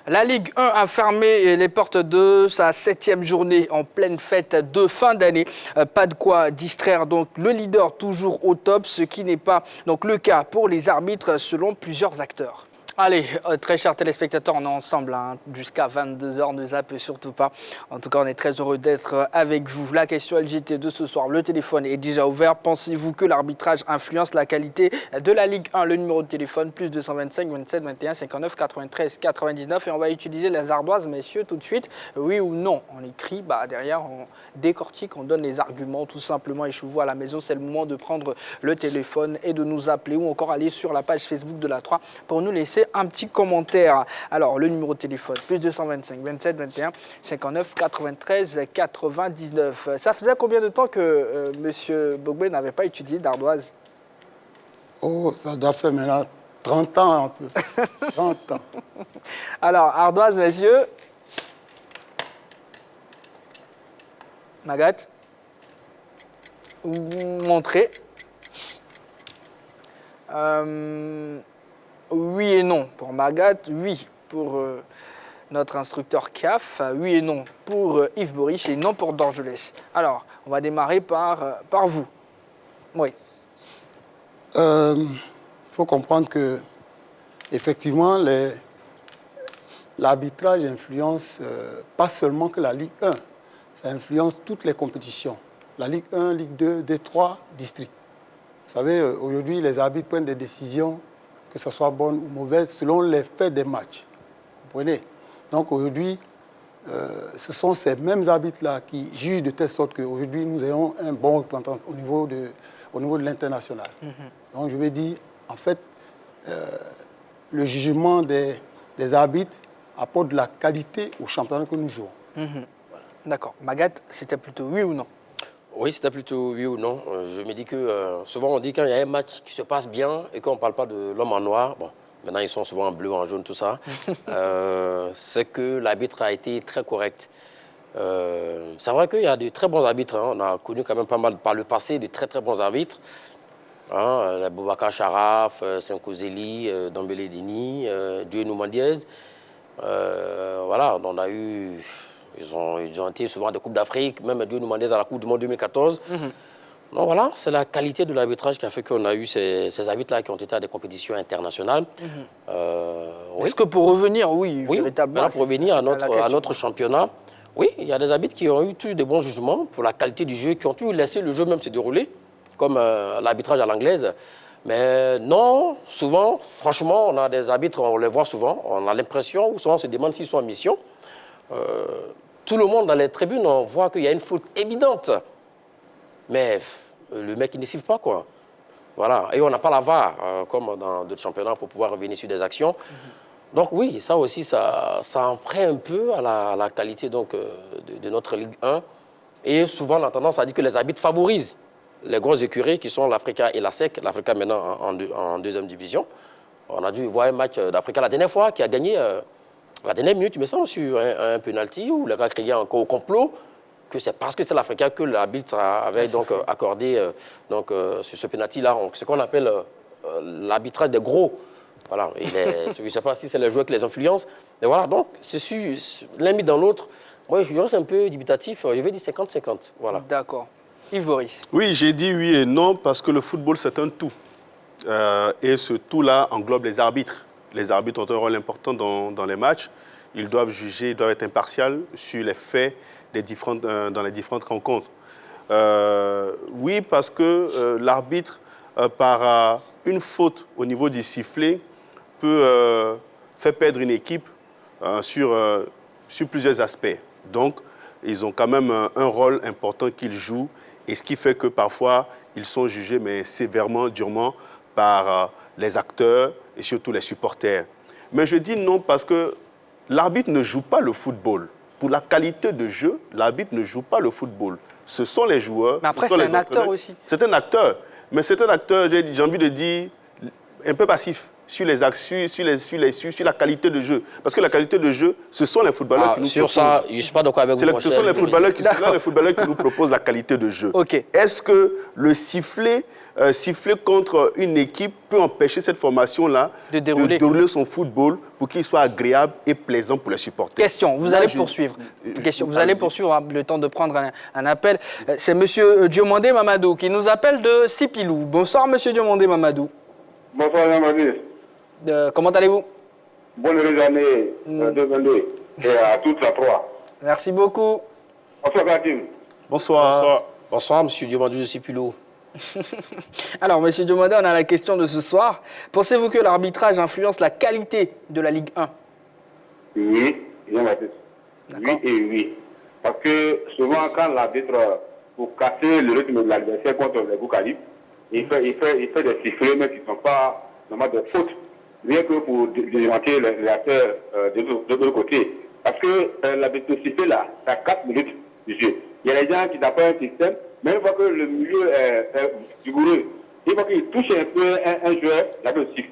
La Ligue 1 a fermé les portes de sa 7e journée en pleine fête de fin d'année. Pas de quoi distraire donc le leader toujours au top, ce qui n'est pas donc le cas pour les arbitres selon plusieurs acteurs. Allez, très chers téléspectateurs, on est ensemble jusqu'à 22h, ne zappez surtout pas. En tout cas, on est très heureux d'être avec vous. La question LGT de ce soir, le téléphone est déjà ouvert. Pensez-vous que l'arbitrage influence la qualité de la Ligue 1? Le numéro de téléphone, plus 225 27 21 59 93 99. Et on va utiliser les ardoises, messieurs, tout de suite. Oui ou non? On écrit, derrière, on décortique, on donne les arguments tout simplement. Et chez vous à la maison, c'est le moment de prendre le téléphone et de nous appeler ou encore aller sur la page Facebook de la 3 pour nous laisser un petit commentaire. Alors, le numéro de téléphone, plus 225 27 21 59 93 99. Ça faisait combien de temps que M. Bogbe n'avait pas étudié d'ardoise? Oh, ça doit faire maintenant 30 ans un peu. 30 ans. Alors, ardoise, messieurs. Magat. Montrez. Oui et non pour Magat, oui pour notre instructeur CAF, oui et non pour Yves Boris et non pour Dorgelès. Alors, on va démarrer par vous. Oui. Faut comprendre que, effectivement, l'arbitrage influence pas seulement que la Ligue 1, ça influence toutes les compétitions. La Ligue 1, Ligue 2, D3, district. Vous savez, aujourd'hui, les arbitres prennent des décisions, que ce soit bonne ou mauvaise, selon les faits des matchs. Vous comprenez? Donc aujourd'hui, ce sont ces mêmes arbitres-là qui jugent de telle sorte qu'aujourd'hui, nous ayons un bon représentant au niveau de l'international. Donc je vais dire, en fait, le jugement des arbitres apporte de la qualité au championnat que nous jouons. Voilà. D'accord. Magat, c'était plutôt oui ou non? Oui, c'était plutôt oui ou non. Je me dis que souvent on dit quand il y a un match qui se passe bien et qu'on ne parle pas de l'homme en noir, bon, maintenant ils sont souvent en bleu, en jaune, tout ça, c'est que l'arbitre a été très correct. C'est vrai qu'il y a de très bons arbitres, hein. On a connu quand même pas mal par le passé de très très bons arbitres. Hein, Boubacar Charaf, Senkozeli, Dambélé Dini, Dieu Noumandiez. Voilà, on a eu... Ils ont été souvent à des Coupes d'Afrique, même Dieu Noumandiez à la Coupe du Monde 2014. Donc voilà, c'est la qualité de l'arbitrage qui a fait qu'on a eu ces arbitres-là qui ont été à des compétitions internationales. Oui. Est-ce que pour revenir, oui, véritablement... Pour revenir à notre championnat, oui, il y a des arbitres qui ont eu tous des bons jugements pour la qualité du jeu, qui ont pu laisser le jeu même se dérouler, comme l'arbitrage à l'anglaise. Mais non, souvent, franchement, on a des arbitres, on les voit souvent, on a l'impression, ou souvent on se demande s'ils sont en mission. Tout le monde dans les tribunes, on voit qu'il y a une faute évidente. Mais le mec, il ne siffle pas, quoi. Voilà. Et on n'a pas la VAR, comme dans d'autres championnats, pour pouvoir revenir sur des actions. Donc oui, ça aussi, ça emprunte un peu à la qualité donc, de notre Ligue 1. Et souvent, on a tendance à dire que les arbitres favorisent les grosses écuries qui sont l'Africa et la SEC. L'Africa maintenant en deuxième division. On a dû voir un match d'Africa la dernière fois qui a gagné... la dernière minute, il me semble, sur un penalty où le gars criait encore au complot que c'est parce que c'est l'Africain que l'arbitre avait donc accordé sur ce penalty-là, ce qu'on appelle l'arbitrage des gros. Voilà, je ne sais pas si c'est les joueurs qui les influencent. Mais voilà, donc, l'un mis dans l'autre. Moi, je reste un peu dubitatif. Je vais dire 50-50. Voilà. D'accord. Yves Boris. Oui, j'ai dit oui et non parce que le football, c'est un tout. Et ce tout-là englobe les arbitres. Les arbitres ont un rôle important dans les matchs. Ils doivent juger, ils doivent être impartials sur les faits dans les différentes rencontres. Oui, parce que l'arbitre, par une faute au niveau du sifflet, peut faire perdre une équipe sur plusieurs aspects. Donc, ils ont quand même un rôle important qu'ils jouent, et ce qui fait que parfois, ils sont jugés mais sévèrement, durement, par les acteurs et surtout les supporters. Mais je dis non parce que l'arbitre ne joue pas le football. Pour la qualité de jeu, l'arbitre ne joue pas le football. Ce sont les joueurs. Mais après, c'est un acteur aussi. C'est un acteur. Mais c'est un acteur, j'ai envie de dire, un peu passif sur les actions, sur la qualité de jeu. Parce que la qualité de jeu, ce sont les footballeurs qui nous sur proposent. ça, je ne suis pas d'accord avec vous. Ce sont les footballeurs qui nous proposent la qualité de jeu. Ok. Est-ce que le sifflet contre une équipe peut empêcher cette formation-là De dérouler son football pour qu'il soit agréable et plaisant pour les supporters? Question, vous allez poursuivre. Vous allez poursuivre, hein, le temps de prendre un appel. C'est monsieur Diomandé Mamadou qui nous appelle de Sipilou. Bonsoir, monsieur Diomandé Mamadou. Bonsoir, Madame. Comment allez-vous? Bonne heureuse année 2022 et à toutes la trois. Merci beaucoup. Bonsoir, Katim. Bonsoir. Bonsoir, monsieur Diomandou de Sipilou. Alors, monsieur Diomandé, on a la question de ce soir. Pensez-vous que l'arbitrage influence la qualité de la Ligue 1? Oui, bien ma tête. Oui et oui. Parce que souvent, quand l'arbitre, pour casser le rythme de l'adversaire contre les Boukalib, il fait des sifflets, mais qui ne sont pas normalement des fautes. Rien que pour démanteler les acteurs de l'autre côté. Parce que l'arbitre sifflet là, ça 4 minutes du jeu. Il y a des gens qui n'ont pas un système, mais une fois que le milieu est rigoureux, une fois qu'il touche un peu un joueur, l'arbitre siffle.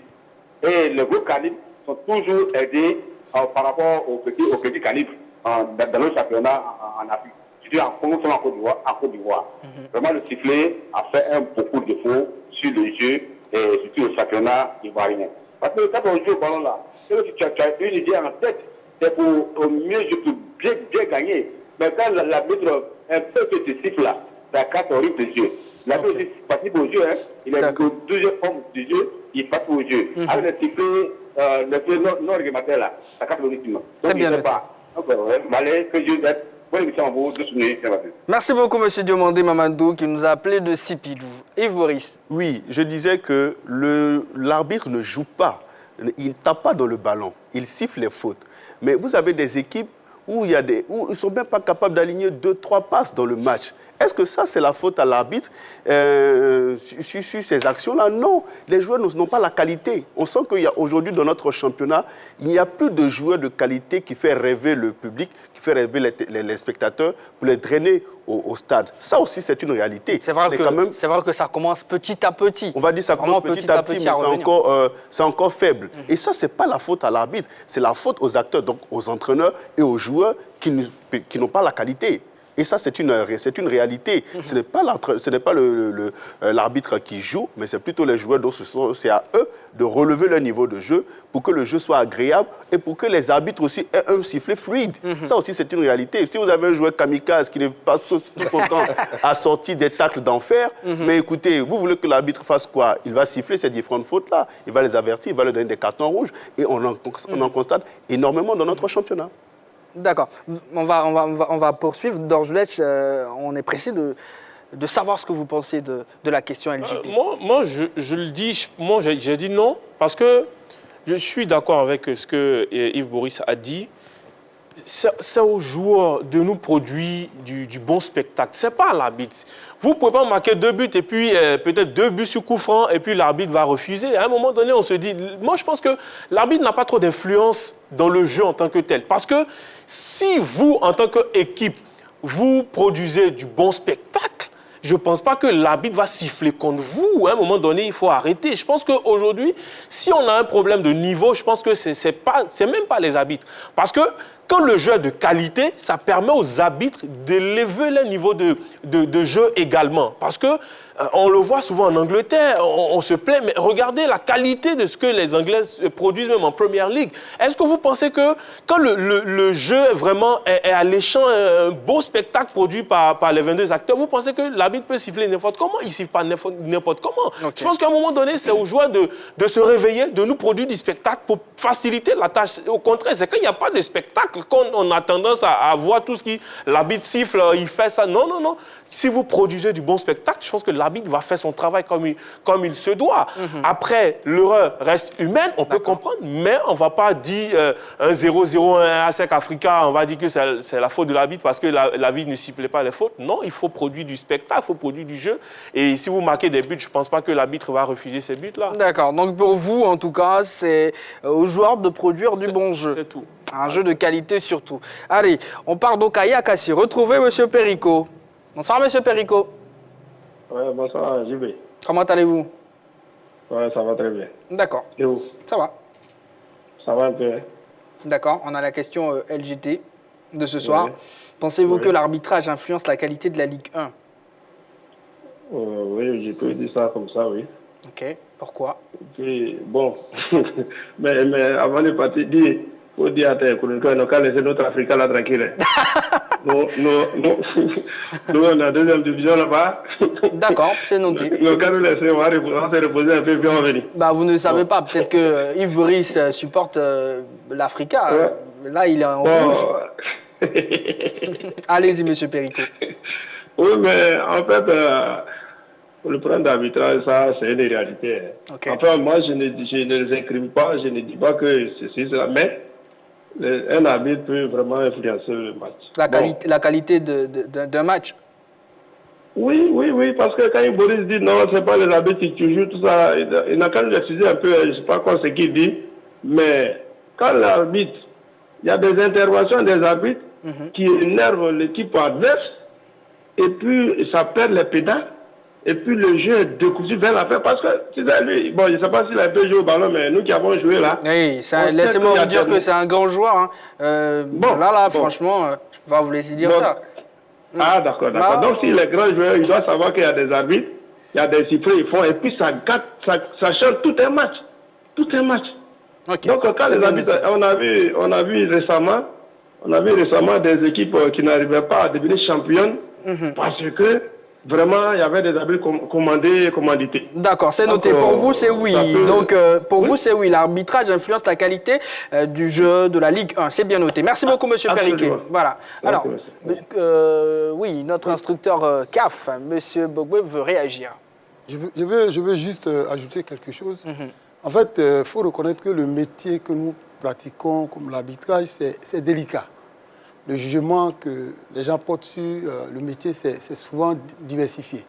Et les gros calibres sont toujours aidés par rapport aux petits calibres dans le championnat en Afrique. Je dis en Congo, en Côte d'Ivoire. Vraiment, le sifflet a fait beaucoup de défauts sur le jeu et surtout le championnat ivoirien. Parce que quand on joue au ballon là, tu as une idée en tête, c'est pour au mieux pour bien gagner. Mais quand l'arbitre un peu que tu siffles là, ça casse au rythme du jeu. L'arbitre participe au jeu, hein, il est le deuxième homme du jeu, il passe au jeu. Avec le sifflet non réglementaire là, ça casse le rythme. C'est bien noté. Merci beaucoup, M. Diomandé Mamadou, qui nous a appelé de Sipilou. Yves Boris. Oui, je disais que l'arbitre ne joue pas. Il ne tape pas dans le ballon. Il siffle les fautes. Mais vous avez des équipes où ils ne sont même pas capables d'aligner 2-3 passes dans le match. Est-ce que ça, c'est la faute à l'arbitre sur ces actions-là? Non, les joueurs n'ont pas la qualité. On sent qu'aujourd'hui, dans notre championnat, il n'y a plus de joueurs de qualité qui fait rêver le public, qui fait rêver les spectateurs pour les drainer au stade. Ça aussi, c'est une réalité. C'est vrai que ça commence petit à petit. On va dire que ça commence petit à petit, mais c'est encore faible. Et ça, ce n'est pas la faute à l'arbitre, c'est la faute aux acteurs, donc aux entraîneurs et aux joueurs qui n'ont pas la qualité. Et ça, c'est une réalité. Ce n'est pas l'arbitre qui joue, mais c'est plutôt les joueurs. Donc, c'est à eux de relever leur niveau de jeu pour que le jeu soit agréable et pour que les arbitres aussi aient un sifflet fluide. Ça aussi, c'est une réalité. Si vous avez un joueur kamikaze qui passe tout son temps à sortir des tacles d'enfer, mais écoutez, vous voulez que l'arbitre fasse quoi? Il va siffler ces différentes fautes-là. Il va les avertir, il va leur donner des cartons rouges. Et on en constate énormément dans notre championnat. D'accord. On va poursuivre. Dorjoulet, on est pressé de savoir ce que vous pensez de la question LGP. Moi, je le dis, j'ai dit non, parce que je suis d'accord avec ce que Yves Boris a dit. C'est aux joueurs de nous produire du bon spectacle. Ce n'est pas à l'arbitre. Vous ne pouvez pas marquer 2 buts et puis peut-être 2 buts sur coup franc et puis l'arbitre va refuser. À un moment donné, on se dit... Moi, je pense que l'arbitre n'a pas trop d'influence dans le jeu en tant que tel. Parce que si vous, en tant qu'équipe, vous produisez du bon spectacle, je ne pense pas que l'arbitre va siffler contre vous. À un moment donné, il faut arrêter. Je pense qu'aujourd'hui, si on a un problème de niveau, je pense que ce n'est même pas les arbitres. Parce que quand le jeu est de qualité, ça permet aux arbitres d'élever le niveau de jeu également. Parce que on le voit souvent en Angleterre, on se plaît, mais regardez la qualité de ce que les Anglais produisent même en Premier League. Est-ce que vous pensez que quand le jeu vraiment est alléchant, un beau spectacle produit par les 22 acteurs, vous pensez que l'arbitre peut siffler n'importe comment? Il ne siffle pas n'importe comment. Okay. Je pense qu'à un moment donné, c'est aux joueurs de se réveiller, de nous produire du spectacle pour faciliter la tâche. Au contraire, c'est qu'il n'y a pas de spectacle. Quand on a tendance à voir tout ce qui... L'arbitre siffle, il fait ça. Non, non, non. Si vous produisez du bon spectacle, je pense que l'arbitre va faire son travail comme il se doit. Après, l'erreur reste humaine, on peut comprendre, mais on ne va pas dire un 0-0, un ASEC Africa, on va dire que c'est la faute de l'arbitre parce que l'arbitre ne sifflait pas les fautes. Non, il faut produire du spectacle, il faut produire du jeu. Et si vous marquez des buts, je ne pense pas que l'arbitre va refuser ces buts-là. D'accord. Donc pour vous, en tout cas, c'est aux joueurs de produire du bon jeu. C'est tout. Un jeu de qualité surtout. Allez, on part donc à Yakassi. Retrouvez M. Perico. Bonsoir, M. Perico. Bonsoir, JB. Comment allez-vous? Ouais, ça va très bien. D'accord. Et vous? Ça va. Ça va un peu, hein? D'accord. On a la question LGT de ce soir. Oui. Pensez-vous Oui. que l'arbitrage influence la qualité de la Ligue 1? Oui, je peux dire ça comme ça, oui. Ok. Pourquoi? Puis, bon, mais avant de partir, il faut dire à tes chroniqueurs, nous allons laisser notre Africain là tranquille. Nous, on a deuxième division là-bas. D'accord, c'est noté. Nous allons laisser, on va se reposer un peu, puis on va venir. Bah, vous ne savez pas, peut-être que Yves Boris supporte l'Africa. Ouais. Là, il est en rouge. Allez-y, monsieur Perico. Oui, mais en fait, pour le problème d'arbitrage, ça, c'est une réalité. Okay. Enfin, moi, je ne les incrimine pas, je ne dis pas que c'est cela, mais un arbitre peut vraiment influencer le match. La qualité d'un match? Oui, parce que quand Boris dit non, ce n'est pas les arbitres qui jouent, tout ça, il n'a qu'à nous excuser un peu, je ne sais pas quoi ce qu'il dit, mais quand l'arbitre, il y a des interventions des arbitres qui énervent l'équipe adverse, et puis ça perd les pédales, et puis le jeu est décousu vers la fin, parce que, lui, bon, je ne sais pas s'il a un peu joué au ballon, mais nous qui avons joué là... Oui, laissez-moi vous dire que c'est un grand joueur. Hein. Franchement, je ne peux pas vous laisser dire ça. Ah, d'accord. Donc, s'il est grand joueur, il doit savoir qu'il y a des arbitres, il y a des sifflets, ils font, et puis ça change tout un match. Tout un match. Okay. Donc, quand les arbitres, on a vu récemment des équipes qui n'arrivaient pas à devenir championnes parce que vraiment, il y avait des arbitres commandités. D'accord, c'est noté. Pour vous, c'est oui. Donc, pour vous, c'est oui. L'arbitrage influence la qualité du jeu de la Ligue 1. C'est bien noté. Merci beaucoup, monsieur Periquet. Voilà. Alors, oui, notre instructeur CAF, monsieur Bogwe, veut réagir. Je veux juste ajouter quelque chose. En fait, il faut reconnaître que le métier que nous pratiquons comme l'arbitrage, c'est délicat. Le jugement que les gens portent sur le métier, c'est souvent diversifié.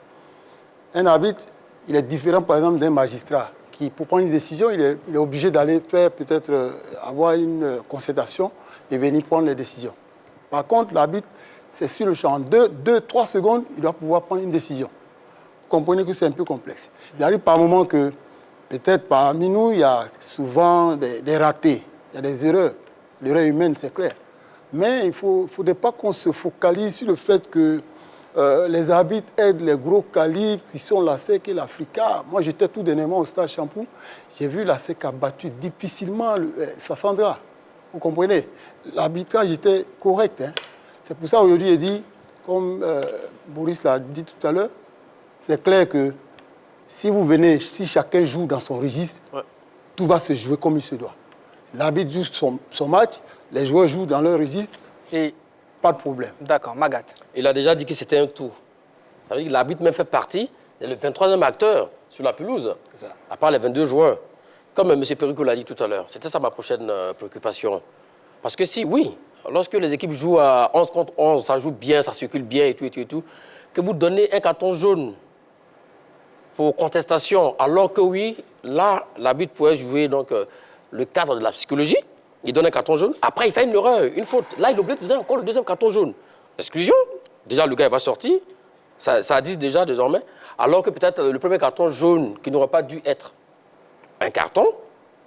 Un arbitre, il est différent, par exemple, d'un magistrat qui, pour prendre une décision, il est obligé d'aller faire peut-être avoir une concertation et venir prendre les décisions. Par contre, l'arbitre, c'est sur le champ. En 2-3 secondes, il doit pouvoir prendre une décision. Vous comprenez que c'est un peu complexe. Il arrive par moments que, peut-être parmi nous, il y a souvent des ratés, il y a des erreurs. L'erreur humaine, c'est clair. Mais il ne faudrait pas qu'on se focalise sur le fait que les arbitres aident les gros calibres qui sont la SEC et l'Africa. Moi, j'étais tout dernièrement au stade Champoux. J'ai vu la SEC a battu difficilement Sassandra. Vous comprenez? L'arbitrage était correct. Hein? C'est pour ça aujourd'hui, il dit, comme Boris l'a dit tout à l'heure, c'est clair que si chacun joue dans son registre, tout va se jouer comme il se doit. L'arbitre joue son match, les joueurs jouent dans leur registre, et pas de problème. D'accord, Magat. Il a déjà dit que c'était un tout. Ça veut dire que l'arbitre même fait partie, le 23e acteur sur la pelouse, à part les 22 joueurs. Comme M. Perico l'a dit tout à l'heure, c'était ça ma prochaine préoccupation. Parce que lorsque les équipes jouent à 11 contre 11, ça joue bien, ça circule bien et tout, que vous donnez un carton jaune pour contestation, alors que là, l'arbitre pourrait jouer donc, le cadre de la psychologie, il donne un carton jaune, après il fait une erreur, une faute. Là, il est obligé de donner encore le deuxième carton jaune. Exclusion, déjà le gars il va sortir, ça dit déjà désormais, alors que peut-être le premier carton jaune, qui n'aurait pas dû être un carton,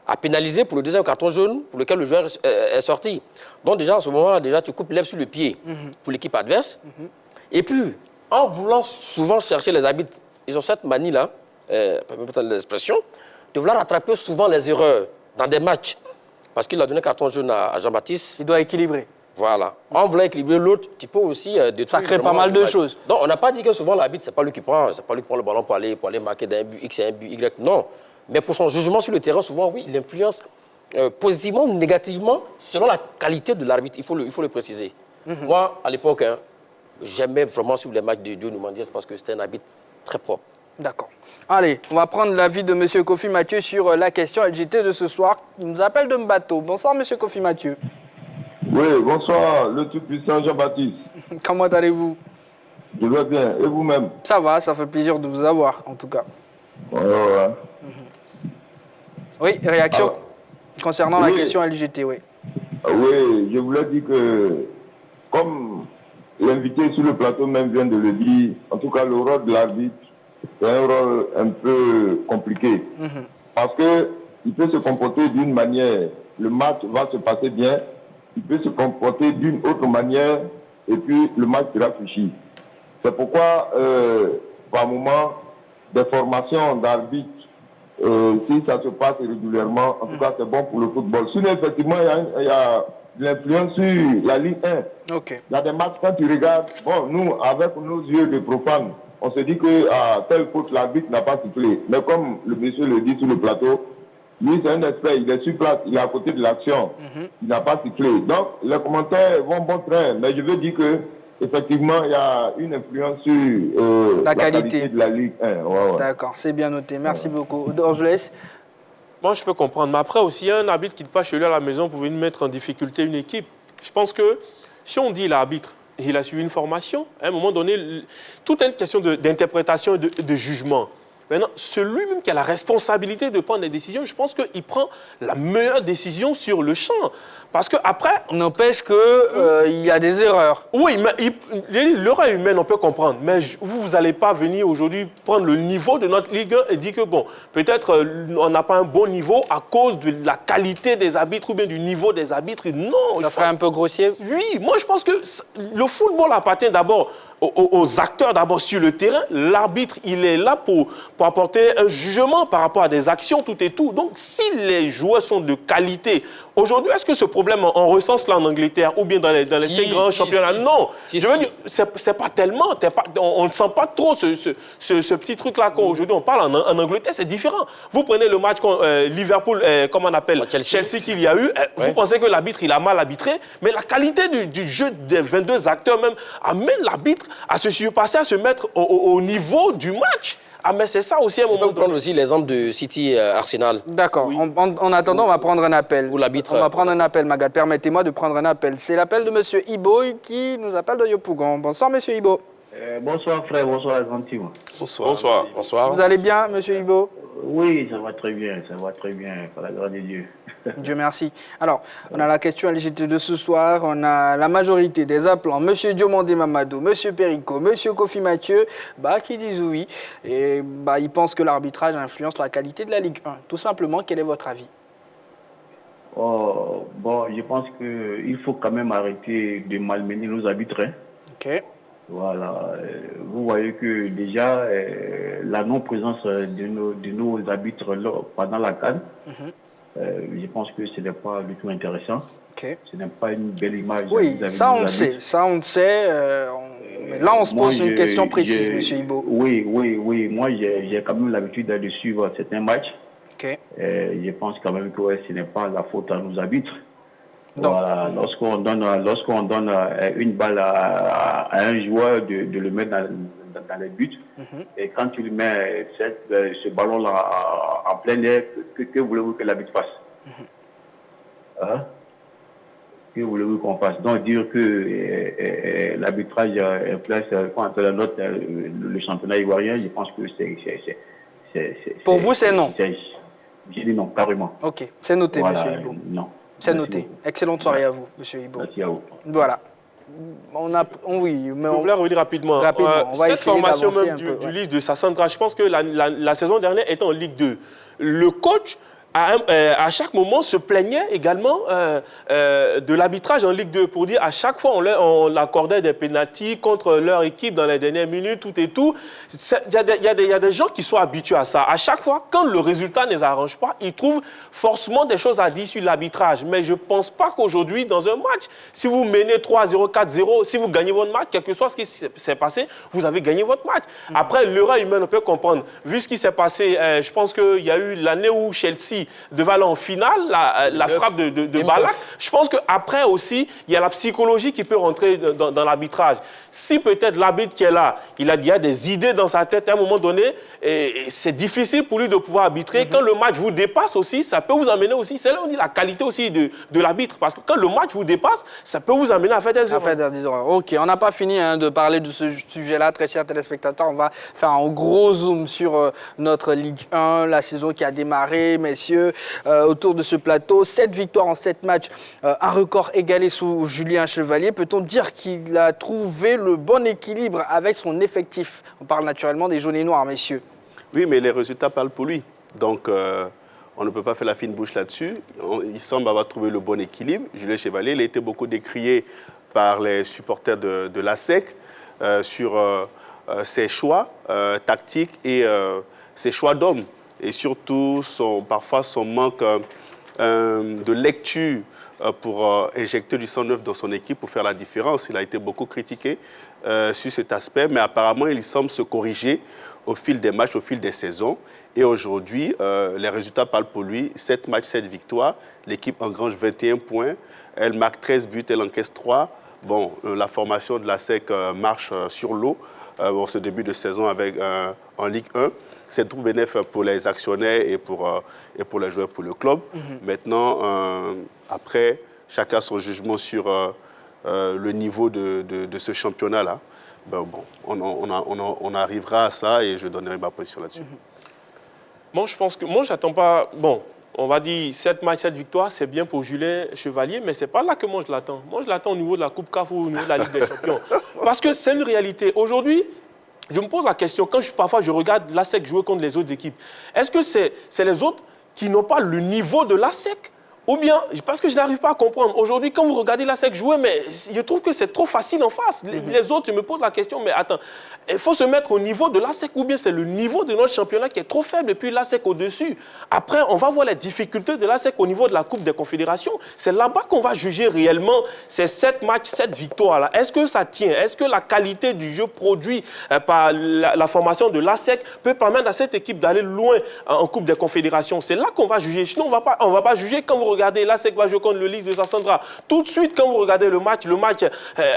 a pénalisé pour le deuxième carton jaune pour lequel le joueur est sorti. Donc déjà, en ce moment, tu coupes l'herbe sur le pied pour l'équipe adverse. Et puis, en voulant souvent chercher les arbitres, ils ont cette manie-là, peut-être l'expression, de vouloir rattraper souvent les erreurs dans des matchs. Parce qu'il a donné carton jaune à Jean-Baptiste. Il doit équilibrer. Voilà. En voulant équilibrer l'autre, tu peux aussi détruire. Ça crée pas mal de choses. Donc, on n'a pas dit que souvent l'arbitre, c'est pas lui qui prend le ballon pour aller marquer d'un but X et un but Y. Non. Mais pour son jugement sur le terrain, souvent, oui, il influence positivement ou négativement selon la qualité de l'arbitre. Il faut le préciser. Moi, à l'époque, j'aimais vraiment suivre les matchs de Dieu Numandias parce que c'était un arbitre très propre. D'accord. Allez, on va prendre l'avis de M. Kofi Mathieu sur la question LGT de ce soir. Il nous appelle de Mbato. Bonsoir, M. Kofi Mathieu. Oui, bonsoir, le tout-puissant Jean-Baptiste. Comment allez-vous? Je vais bien. Et vous-même? Ça va, ça fait plaisir de vous avoir, en tout cas. Ouais. Oui, réaction concernant la question LGT, oui. Oui, je voulais dire que, comme l'invité sur le plateau même vient de le dire, en tout cas, le rôle de l'arbitre c'est un rôle un peu compliqué. Parce qu'il peut se comporter d'une manière, le match va se passer bien, il peut se comporter d'une autre manière, et puis le match sera fichu. C'est pourquoi, par moment, des formations d'arbitres, si ça se passe régulièrement, en tout cas, c'est bon pour le football. Sinon, effectivement, il y a de l'influence sur la Ligue 1. Ok. Il y a des matchs, quand tu regardes, bon, nous, avec nos yeux de profanes, on se dit que telle faute, l'arbitre n'a pas sifflé. Mais comme le monsieur le dit sur le plateau, lui, c'est un expert, il est sur place, il est à côté de l'action, il n'a pas sifflé. Donc, les commentaires vont bon train, mais je veux dire que effectivement, il y a une influence sur la qualité de la Ligue 1. Ouais. D'accord, c'est bien noté. Merci beaucoup. Orgelès. Moi, je peux comprendre. Mais après aussi, il y a un arbitre qui ne passe chez lui à la maison pour venir mettre en difficulté une équipe. Je pense que si on dit l'arbitre, il a suivi une formation, à un moment donné, tout est une question d'interprétation et de jugement. Maintenant, celui-même qui a la responsabilité de prendre des décisions, je pense qu'il prend la meilleure décision sur le champ. Parce qu'après... N'empêche qu'il y a des erreurs. Oui, mais l'erreur humaine, on peut comprendre. Mais vous n'allez pas venir aujourd'hui prendre le niveau de notre Ligue 1 et dire que, bon, peut-être on n'a pas un bon niveau à cause de la qualité des arbitres ou bien du niveau des arbitres. Non. Ça serait un peu grossier. Oui, moi je pense que le football appartient d'abord aux acteurs d'abord sur le terrain. L'arbitre, il est là pour apporter un jugement par rapport à des actions, tout et tout. Donc, si les joueurs sont de qualité, aujourd'hui, est-ce que ce problème, on ressent cela en Angleterre ou bien dans les ces grands championnats? Non. Je veux dire, c'est pas tellement, on ne sent pas trop ce petit truc-là qu'aujourd'hui on parle en Angleterre, c'est différent. Vous prenez le match contre Liverpool, comment on appelle, Chelsea qu'il y a eu, vous pensez que l'arbitre, il a mal arbitré, mais la qualité du jeu des 22 acteurs même amène l'arbitre à se surpasser, à se mettre au niveau du match. Ah, mais c'est ça aussi un moment. On peut prendre aussi l'exemple de City Arsenal. D'accord. Oui. En attendant, on va prendre un appel. Ou l'arbitre. On va prendre un appel, Magat. Permettez-moi de prendre un appel. C'est l'appel de M. Ibo qui nous appelle de Yopougon. Bonsoir, M. Ibo. Bonsoir, frère. Bonsoir, gentil. Bonsoir. Bonsoir. Vous allez bien, M. Ibo? Oui, ça va très bien. Ça va très bien, par la grâce de Dieu. Dieu merci. Alors, on a la question LGT de ce soir. On a la majorité des appelants. M. Diomandé Mamadou, M. Perico, M. Kofi Mathieu, qui disent oui. Et ils pensent que l'arbitrage influence la qualité de la Ligue 1. Tout simplement, quel est votre avis? Bon, je pense qu'il faut quand même arrêter de malmener nos arbitres. Ok. Voilà. Vous voyez que déjà, la non-présence de nos arbitres pendant la CAN, je pense que ce n'est pas du tout intéressant. Okay. Ce n'est pas une belle image. Oui, ça on le sait. Ça on le sait. Mais là, on se pose une question précise, M. Ibo. Oui. Moi, j'ai quand même l'habitude de suivre certains matchs. Okay. Je pense quand même que ce n'est pas la faute à nos arbitres. Voilà, lorsqu'on donne une balle à un joueur, de le mettre dans les buts, et quand tu lui mets ce ballon-là en plein air, que voulez-vous que l'arbitre fasse? Que voulez-vous qu'on fasse? Donc dire que l'arbitrage influence le championnat ivoirien, je pense que c'est... Pour vous, c'est non? J'ai dit non, carrément. Ok, c'est noté, voilà, M. Ibo. Non. C'est noté. Excellente soirée à vous, M. Ibo. Merci à vous. Voilà. Je voulais revenir rapidement. On va cette formation même du liste de Sassandra, je pense que la saison dernière était en Ligue 2. Le coach, à chaque moment, se plaignait également de l'arbitrage en Ligue 2 pour dire à chaque fois on accordait des pénaltys contre leur équipe dans les dernières minutes, tout et tout. Il y a des gens qui sont habitués à ça. À chaque fois, quand le résultat ne les arrange pas, ils trouvent forcément des choses à dire sur l'arbitrage. Mais je ne pense pas qu'aujourd'hui, dans un match, si vous menez 3-0, 4-0, si vous gagnez votre match, quel que soit ce qui s'est passé, vous avez gagné votre match. Après, l'erreur humaine, on peut comprendre. Vu ce qui s'est passé, je pense qu'il y a eu l'année où Chelsea devait aller en finale, la frappe de Ballack. Je pense qu'après aussi, il y a la psychologie qui peut rentrer dans l'arbitrage. Si peut-être l'arbitre qui est là, il a des idées dans sa tête à un moment donné, et c'est difficile pour lui de pouvoir arbitrer. Quand le match vous dépasse aussi, ça peut vous amener aussi, c'est là où on dit la qualité aussi de l'arbitre. Parce que quand le match vous dépasse, ça peut vous amener à faire des erreurs. Ok, on n'a pas fini de parler de ce sujet-là, très chers téléspectateurs. On va faire un gros zoom sur notre Ligue 1, la saison qui a démarré. Mais si messieurs, autour de ce plateau. 7 victoires en 7 matchs, un record égalé sous Julien Chevalier. Peut-on dire qu'il a trouvé le bon équilibre avec son effectif? On parle naturellement des jaunes et noirs, messieurs. Oui, mais les résultats parlent pour lui. Donc, on ne peut pas faire la fine bouche là-dessus. Il semble avoir trouvé le bon équilibre. Julien Chevalier, il a été beaucoup décrié par les supporters de l'ASEC sur ses choix tactiques et ses choix d'hommes. Et surtout, parfois, son manque de lecture pour injecter du sang neuf dans son équipe pour faire la différence. Il a été beaucoup critiqué sur cet aspect, mais apparemment, il semble se corriger au fil des matchs, au fil des saisons. Et aujourd'hui, les résultats parlent pour lui. 7 matchs, 7 victoires. L'équipe engrange 21 points. Elle marque 13 buts, elle encaisse 3. Bon, la formation de la SEC marche sur l'eau. Ce début de saison en Ligue 1. C'est tout bénéf pour les actionnaires et pour les joueurs, pour le club. Maintenant, après, chacun a son jugement sur le niveau de ce championnat-là. Ben, bon, on arrivera à ça et je donnerai ma position là-dessus. Moi, je pense que... Moi, j'attends pas... Bon, on va dire 7 matchs, 7 victoires, c'est bien pour Julien Chevalier, mais ce n'est pas là que moi je l'attends. Moi, je l'attends au niveau de la Coupe CAF ou au niveau de la Ligue des Champions. Parce que c'est une réalité. Aujourd'hui, je me pose la question, parfois je regarde l'ASEC jouer contre les autres équipes, est-ce que c'est les autres qui n'ont pas le niveau de l'ASEC? Ou bien, parce que je n'arrive pas à comprendre. Aujourd'hui, quand vous regardez l'ASEC jouer, mais je trouve que c'est trop facile en face. Les autres, je me pose la question, mais attends, il faut se mettre au niveau de l'ASEC ou bien c'est le niveau de notre championnat qui est trop faible et puis l'ASEC au-dessus. Après, on va voir les difficultés de l'ASEC au niveau de la Coupe des Confédérations. C'est là-bas qu'on va juger réellement ces 7 matchs, 7 victoires-là. Est-ce que ça tient? Est-ce que la qualité du jeu produit par la formation de l'ASEC peut permettre à cette équipe d'aller loin en Coupe des Confédérations? C'est là qu'on va juger. Sinon, on ne va pas juger quand vous regardez l'ASEC va jouer contre le Lys de Sassandra. Tout de suite, quand vous regardez le match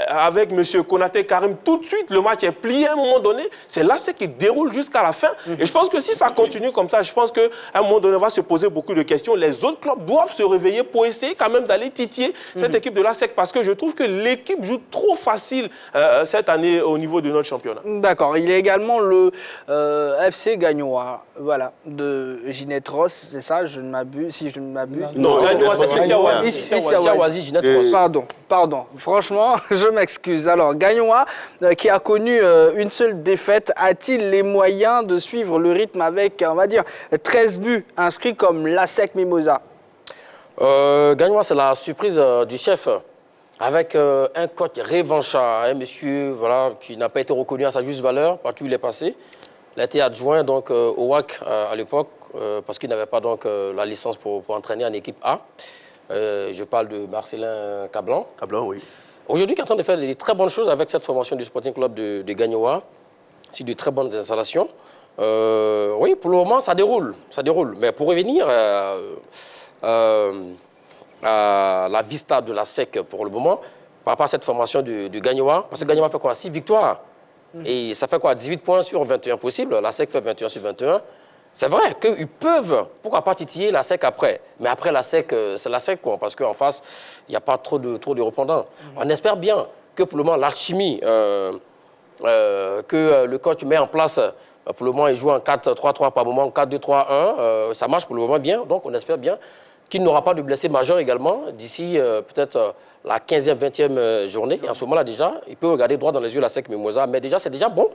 avec M. Konaté Karim, tout de suite, le match est plié à un moment donné. C'est l'ASEC qui déroule jusqu'à la fin. Et je pense que si ça continue comme ça, je pense qu'à un moment donné, on va se poser beaucoup de questions. Les autres clubs doivent se réveiller pour essayer quand même d'aller titiller cette équipe de l'ASEC parce que je trouve que l'équipe joue trop facile cette année au niveau de notre championnat. D'accord. Il y a également le FC Gagnoa, voilà, de Ginette Ross, c'est ça, je ne m'abuse, si je ne m'abuse. Non, Gagnoa, c'est Siawazi, Ginette Ross. Pardon. Franchement, je m'excuse. Alors, Gagnoa, qui a connu une seule défaite, a-t-il les moyens de suivre le rythme avec, on va dire, 13 buts inscrits comme l'ASEC Mimosa? Gagnoa, c'est la surprise du chef. Avec un coach revanchard, un monsieur voilà, qui n'a pas été reconnu à sa juste valeur partout où il est passé. Il a été adjoint donc, au WAC à l'époque, parce qu'il n'avait pas donc, la licence pour entraîner en équipe A. Je parle de Marcelin Cablan. Cablan, oui. Aujourd'hui, qui est en train de faire des très bonnes choses avec cette formation du Sporting Club de Gagnoa. C'est de très bonnes installations. Oui, pour le moment, ça déroule. Mais pour revenir à la vista de la SEC pour le moment, par rapport à cette formation de Gagnoa, parce que Gagnoa fait quoi? 6 victoires. Et ça fait quoi? 18 points sur 21 possibles. La SEC fait 21 sur 21. C'est vrai qu'ils peuvent, pourquoi pas titiller la SEC après. Mais après la SEC, c'est la SEC, quoi, parce qu'en face, il n'y a pas trop de répondants. On espère bien que pour le moment, l'alchimie que le coach met en place, pour le moment, il joue en 4-3-3 par moment, 4-2-3-1. Ça marche pour le moment bien. Donc, on espère bien qu'il n'aura pas de blessés majeurs également d'ici peut-être la 15e, 20e journée. Et en ce moment-là, déjà, il peut regarder droit dans les yeux la SEC Mimosa. Mais déjà, c'est déjà bon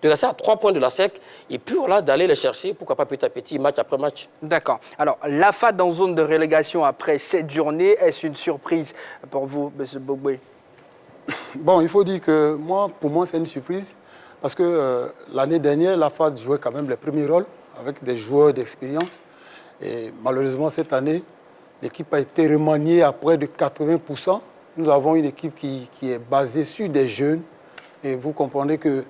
de rester à 3 points de la SEC et puis voilà, d'aller les chercher, pourquoi pas petit à petit, match après match. D'accord. Alors, l'AFAD en zone de relégation après 7 journées, est-ce une surprise pour vous, M. Bogboé? Bon, il faut dire que pour moi, c'est une surprise. Parce que l'année dernière, l'AFAD jouait quand même les premiers rôles avec des joueurs d'expérience. Et malheureusement, cette année, l'équipe a été remaniée à près de 80%. Nous avons une équipe qui est basée sur des jeunes. Et vous comprenez que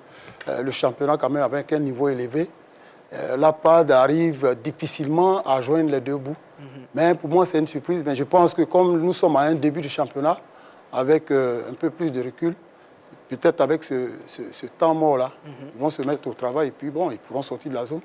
le championnat, quand même, avec un niveau élevé, l'AFAD arrive difficilement à joindre les deux bouts. Mais pour moi, c'est une surprise. Mais je pense que comme nous sommes à un début du championnat, avec un peu plus de recul, peut-être avec ce temps mort-là, ils vont se mettre au travail et puis bon, ils pourront sortir de la zone.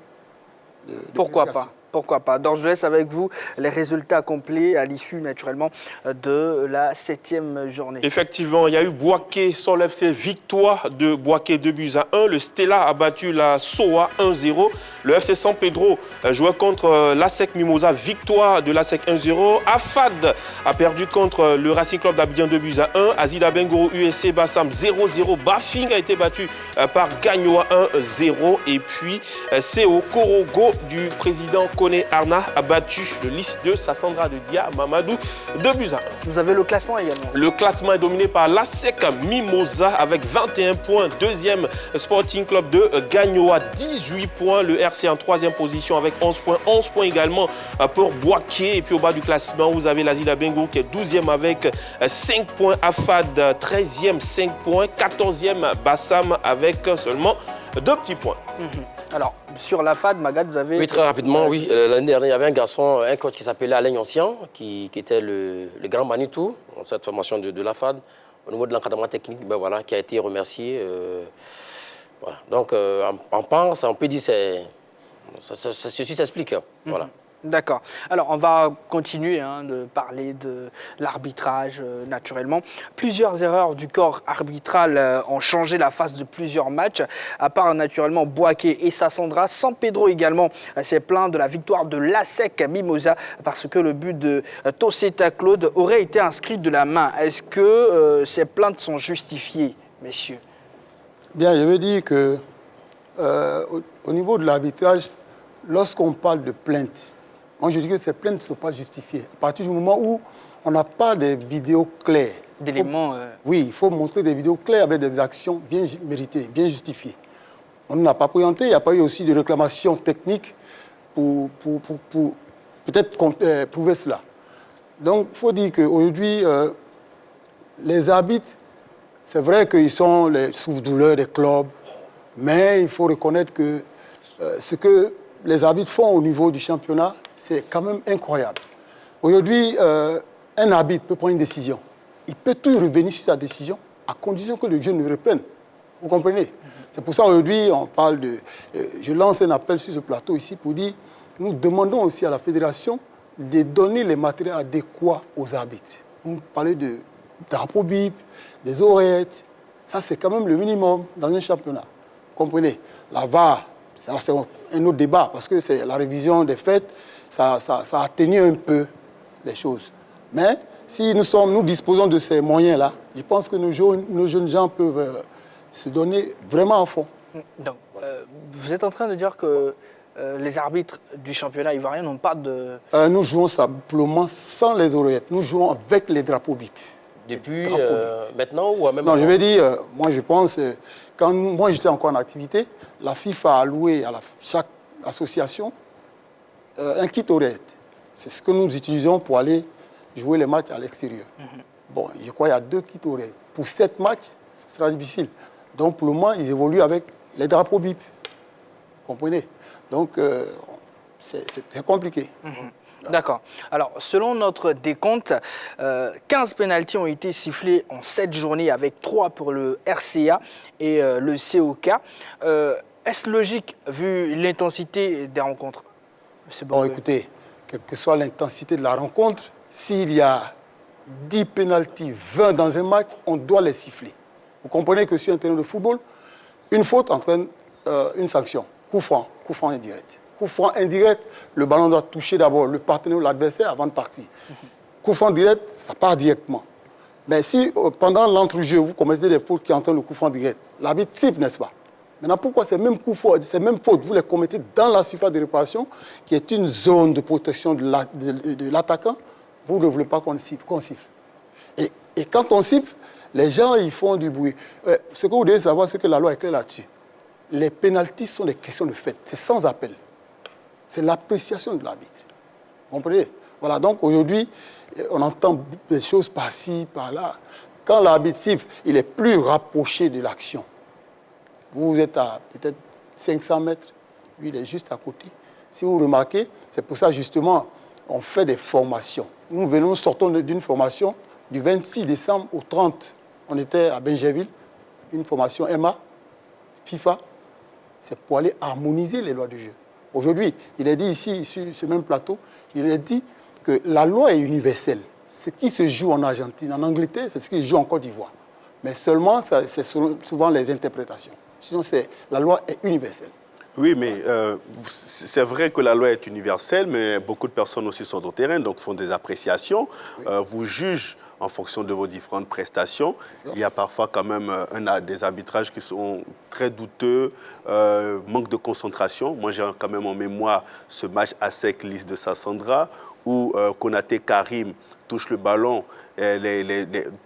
Pourquoi pas? pourquoi pas. Donc je laisse avec vous les résultats complets à l'issue naturellement de la 7e journée. Effectivement, il y a eu Boaké sur l'FC, victoire de Boaké 2-1. Le Stella a battu la SOA 1-0. Le FC San Pedro jouait contre l'ASEC Mimosa, victoire de l'ASEC 1-0. AFAD a perdu contre le Racing Club d'Abidjan 2-1. Azida Bengoro USC Bassam 0-0. Bafing a été battu par Gagnoa 1-0. Et puis CO Korogo du président Kone Arna a battu le liste de Sassandra de Dia Mamadou 2-1. Vous avez le classement également. Le classement est dominé par l'ASEC Mimosa avec 21 points. Deuxième Sporting Club de Gagnoa, 18 points. Le RC en troisième position avec 11 points. 11 points également pour Boaké. Et puis au bas du classement, vous avez l'Azida Bengo qui est 12e avec 5 points. AFAD 13e, 5 points. 14e Bassam avec seulement 2 petits points. Alors, sur la FAD, Magat, vous avez... Oui, très rapidement, oui. L'année dernière, il y avait un garçon, un coach qui s'appelait Alain Ancien, qui était le grand Manitou, dans cette formation de la FAD, au niveau de l'encadrement technique, ben voilà, qui a été remercié. Voilà. Donc, on peut dire que ceci s'explique. Voilà. D'accord. Alors, on va continuer de parler de l'arbitrage, naturellement. Plusieurs erreurs du corps arbitral ont changé la face de plusieurs matchs, à part naturellement Boaké et Sassandra. San Pedro également s'est plaint de la victoire de l'ASEC Mimosa parce que le but de Tosseta Claude aurait été inscrit de la main. Est-ce que ces plaintes sont justifiées, messieurs? Bien, je veux dire que au niveau de l'arbitrage, lorsqu'on parle de plainte, moi, je dis que ces plaintes ne sont pas justifiées. À partir du moment où on n'a pas de vidéos claires. D'éléments... Oui, il faut montrer des vidéos claires avec des actions bien méritées, bien justifiées. On n'a pas présenté, il n'y a pas eu aussi de réclamations techniques pour peut-être prouver cela. Donc, il faut dire qu'aujourd'hui, les arbitres, c'est vrai qu'ils sont les souffre-douleurs des clubs, mais il faut reconnaître que ce que les arbitres font au niveau du championnat, c'est quand même incroyable. Aujourd'hui, un arbitre peut prendre une décision. Il peut tout revenir sur sa décision à condition que le jeu ne reprenne. Vous comprenez? C'est pour ça aujourd'hui, on parle de... je lance un appel sur ce plateau ici pour dire, nous demandons aussi à la fédération de donner les matériels adéquats aux arbitres. Vous parlez de drapeau bip, des oreillettes. Ça, c'est quand même le minimum dans un championnat. Vous comprenez? La VAR, c'est un autre débat parce que c'est la révision des faits. Ça atténue un peu les choses. Mais si nous disposons de ces moyens-là, je pense que nos jeunes gens peuvent se donner vraiment à fond. Donc, vous êtes en train de dire que les arbitres du championnat ivoirien n'ont pas de... Nous jouons simplement sans les oreillettes. Nous jouons avec les drapeaux bip. Depuis maintenant ou même... Non, je vais dire, moi je pense, quand moi j'étais encore en activité, la FIFA a alloué à chaque association un kit oreillette. C'est ce que nous utilisons pour aller jouer les matchs à l'extérieur. Bon, je crois qu'il y a 2 kits oreillettes. Pour 7 matchs, ce sera difficile. Donc pour le moment, ils évoluent avec les drapeaux bip. Vous comprenez? Donc c'est compliqué. D'accord. Alors, selon notre décompte, 15 pénaltys ont été sifflés en 7 journées avec 3 pour le RCA et le COK. Est-ce logique vu l'intensité des rencontres? Bon, écoutez, quelle que soit l'intensité de la rencontre, s'il y a 10 pénaltys, 20 dans un match, on doit les siffler. Vous comprenez que sur un terrain de football, une faute entraîne une sanction. Coup franc indirect. Coup franc indirect, le ballon doit toucher d'abord le partenaire ou l'adversaire avant de partir. Coup franc direct, ça part directement. Mais si pendant l'entrejeu, vous commettez des fautes qui entraînent le coup franc direct, l'arbitre siffle, n'est-ce pas? Maintenant, pourquoi ces mêmes fautes, vous les commettez dans la surface de réparation, qui est une zone de protection de l'attaquant, vous ne voulez pas qu'on siffle. Et quand on siffle, les gens, ils font du bruit. Ce que vous devez savoir, c'est que la loi est claire là-dessus. Les pénaltys sont des questions de fait. C'est sans appel. C'est l'appréciation de l'arbitre. Vous comprenez? Voilà, donc aujourd'hui, on entend des choses par-ci, par-là. Quand l'arbitre siffle, il est plus rapproché de l'action. Vous êtes à peut-être 500 mètres, lui, il est juste à côté. Si vous remarquez, c'est pour ça, justement, on fait des formations. Nous sortons d'une formation du 26 décembre au 30. On était à Benjerville, une formation EMA, FIFA. C'est pour aller harmoniser les lois du jeu. Aujourd'hui, il est dit ici, sur ce même plateau, il est dit que la loi est universelle. Ce qui se joue en Argentine, en Angleterre, c'est ce qui se joue en Côte d'Ivoire. Mais seulement, c'est souvent les interprétations. Sinon, la loi est universelle. Oui, mais c'est vrai que la loi est universelle, mais beaucoup de personnes aussi sont au terrain, donc font des appréciations, vous jugent en fonction de vos différentes prestations. Il y a parfois quand même des arbitrages qui sont très douteux, manque de concentration. Moi, j'ai quand même en mémoire ce match à sec Lys de Sassandra, où Konaté Karim touche le ballon,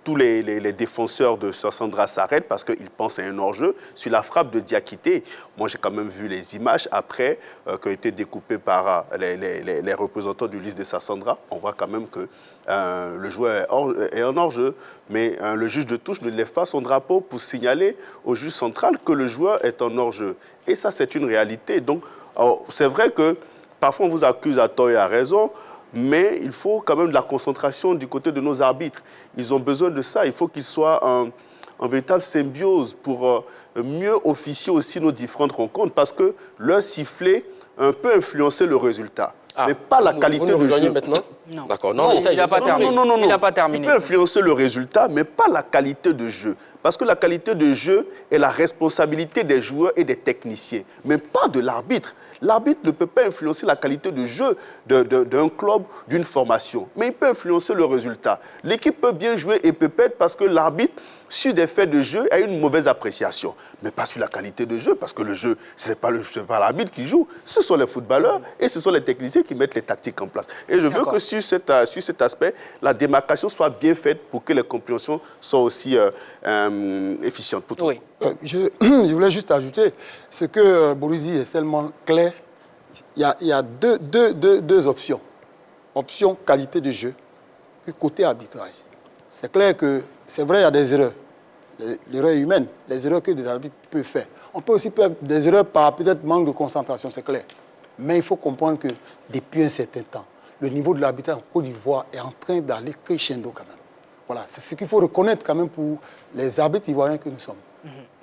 tous les défenseurs de Sassandra s'arrêtent parce qu'ils pensent à un hors-jeu. Sur la frappe de Diakité, moi j'ai quand même vu les images après qui ont été découpées par les représentants du Lys de Sassandra. On voit quand même que le joueur est en hors-jeu, mais le juge de touche ne lève pas son drapeau pour signaler au juge central que le joueur est en hors-jeu. Et ça, c'est une réalité. Donc, c'est vrai que parfois on vous accuse à tort et à raison, mais il faut quand même de la concentration du côté de nos arbitres. Ils ont besoin de ça. Il faut qu'ils soient en véritable symbiose pour mieux officier aussi nos différentes rencontres, parce que leur sifflet peut influencer le résultat. Mais pas la qualité de jeu. Maintenant Non. D'accord. Non, il n'a pas terminé. Non. Il n'a pas terminé. Il peut influencer le résultat, mais pas la qualité de jeu. Parce que la qualité de jeu est la responsabilité des joueurs et des techniciens, mais pas de l'arbitre. L'arbitre ne peut pas influencer la qualité de jeu d'un club, d'une formation, mais il peut influencer le résultat. L'équipe peut bien jouer et peut perdre parce que l'arbitre, sur des faits de jeu, a une mauvaise appréciation, mais pas sur la qualité de jeu, parce que le jeu, ce n'est pas l'arbitre qui joue, ce sont les footballeurs et ce sont les techniciens qui mettent les tactiques en place. Et je veux que sur cet aspect, la démarcation soit bien faite pour que les compréhensions soient aussi efficientes pour tout. Oui. Je voulais juste ajouter, ce que Boris dit est tellement clair. Il y a deux options. Option qualité de jeu et côté arbitrage. C'est clair que, c'est vrai, il y a des erreurs. L'erreur humaine, les erreurs que des arbitres peuvent faire. On peut aussi faire des erreurs par peut-être manque de concentration, c'est clair. Mais il faut comprendre que depuis un certain temps, le niveau de l'arbitrage en Côte d'Ivoire est en train d'aller crescendo quand même. Voilà, c'est ce qu'il faut reconnaître quand même pour les arbitres ivoiriens que nous sommes.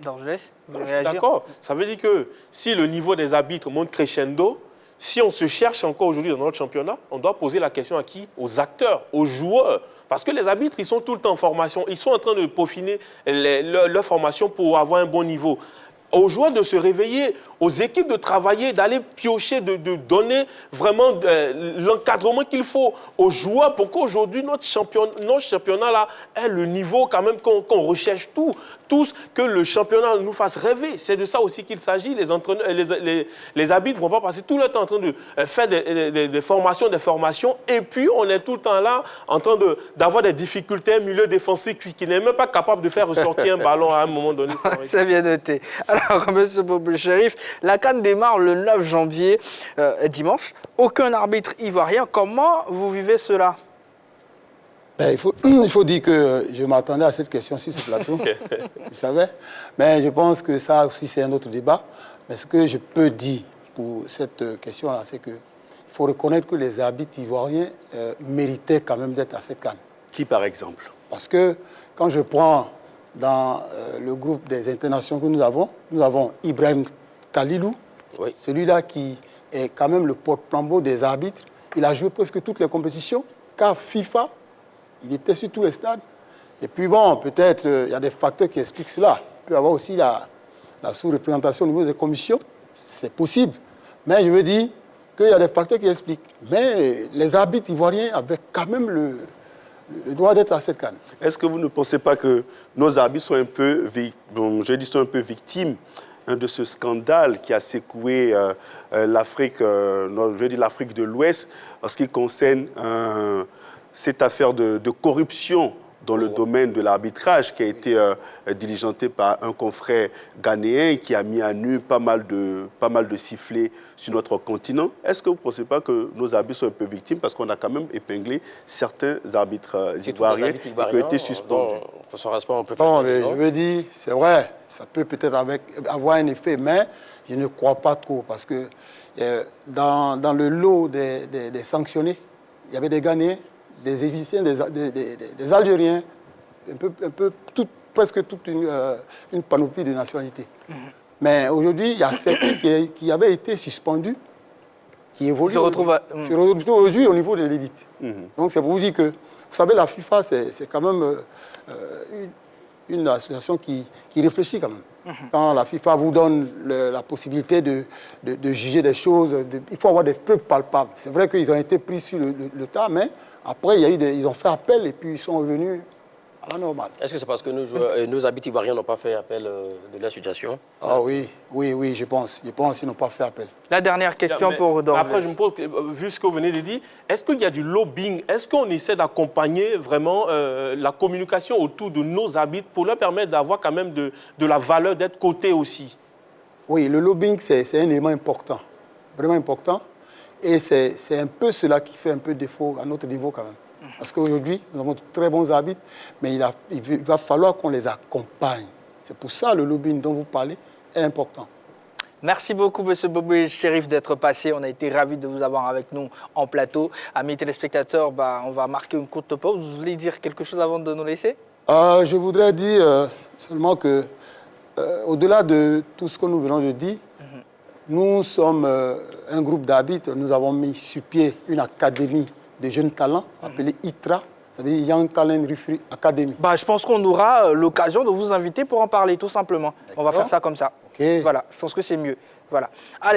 Dorgelès, vous voulez Je suis réagir? d'accord. Ça veut dire que si le niveau des arbitres monte crescendo, si on se cherche encore aujourd'hui dans notre championnat, on doit poser la question à qui? Aux acteurs, aux joueurs. Parce que les arbitres, ils sont tout le temps en formation. Ils sont en train de peaufiner leur formation pour avoir un bon niveau. Aux joueurs de se réveiller, aux équipes de travailler, d'aller piocher, de donner vraiment l'encadrement qu'il faut aux joueurs pour qu'aujourd'hui, notre championnat là, ait le niveau quand même qu'on recherche tous, que le championnat nous fasse rêver. C'est de ça aussi qu'il s'agit. Les arbitres ne vont pas passer tout le temps en train de faire des formations, et puis on est tout le temps là en train d'avoir des difficultés, un milieu défensif qui n'est même pas capable de faire ressortir un ballon à un moment donné. C'est bien noté. Alors, M. Boubou-Chérif, la CAN démarre le 9 janvier, dimanche. Aucun arbitre ivoirien. Comment vous vivez cela? Il faut dire que je m'attendais à cette question sur ce plateau, vous savez. Mais je pense que ça aussi, c'est un autre débat. Mais ce que je peux dire pour cette question-là, c'est qu'il faut reconnaître que les arbitres ivoiriens méritaient quand même d'être à cette CAN. Qui, par exemple? Parce que quand je prends dans le groupe des internationaux que nous avons Ibrahim Khalilou, Oui. celui-là qui est quand même le porte-flambeau des arbitres. Il a joué presque toutes les compétitions, car FIFA, il était sur tous les stades. Et puis bon, peut-être il y a des facteurs qui expliquent cela. Il peut y avoir aussi la sous-représentation au niveau des commissions, c'est possible. Mais je veux dire qu'il y a des facteurs qui expliquent. Mais les arbitres ivoiriens avaient quand même le droit d'être à cette CAN. Est-ce que vous ne pensez pas que nos arbitres sont un peu, victimes de ce scandale qui a secoué l'Afrique, l'Afrique de l'Ouest, en ce qui concerne cette affaire de corruption dans le domaine de l'arbitrage qui a été diligenté par un confrère ghanéen qui a mis à nu pas mal de sifflets sur notre continent. Est-ce que vous ne pensez pas que nos arbitres sont un peu victimes parce qu'on a quand même épinglé certains arbitres ivoiriens qui ont été suspendus? Je veux dire, c'est vrai, ça peut peut-être avoir un effet, mais je ne crois pas trop parce que dans le lot des sanctionnés, il y avait des Ghanéens, des Égyptiens, des Algériens, presque toute une panoplie de nationalités. Mais aujourd'hui, il y a certains qui avaient été suspendus qui évoluent. Se retrouvent aujourd'hui au niveau de l'élite. Donc c'est pour vous dire que, vous savez, la FIFA, c'est quand même une association qui réfléchit quand même. Quand la FIFA vous donne la possibilité de juger des choses, il faut avoir des preuves palpables. C'est vrai qu'ils ont été pris sur le tas, mais après, ils ont fait appel et puis ils sont revenus à la normale. Est-ce que c'est parce que nos arbitres ivoiriens n'ont pas fait appel de la situation? Ah oui, je pense. Je pense qu'ils n'ont pas fait appel. La dernière question pour Dorval. Après, je me pose, vu ce que vous venez de dire, est-ce qu'il y a du lobbying? Est-ce qu'on essaie d'accompagner vraiment la communication autour de nos arbitres pour leur permettre d'avoir quand même de la valeur, d'être cotés aussi? Oui, le lobbying, c'est un élément important, vraiment important. Et c'est un peu cela qui fait un peu défaut à notre niveau quand même. Parce qu'aujourd'hui, nous avons de très bons arbitres, mais il va falloir qu'on les accompagne. C'est pour ça que le lobbying dont vous parlez est important. Merci beaucoup, M. Bobé Chérif, d'être passé. On a été ravis de vous avoir avec nous en plateau. Amis téléspectateurs, on va marquer une courte pause. Vous voulez dire quelque chose avant de nous laisser? Je voudrais dire seulement que, au-delà de tout ce que nous venons de dire, nous sommes un groupe d'arbitres. Nous avons mis sur pied une académie de jeunes talents appelée ITRA. Ça veut dire Young Talent Referee Academy. Je pense qu'on aura l'occasion de vous inviter pour en parler, tout simplement. On va faire ça comme ça. Okay. Voilà, je pense que c'est mieux. Voilà. Allez.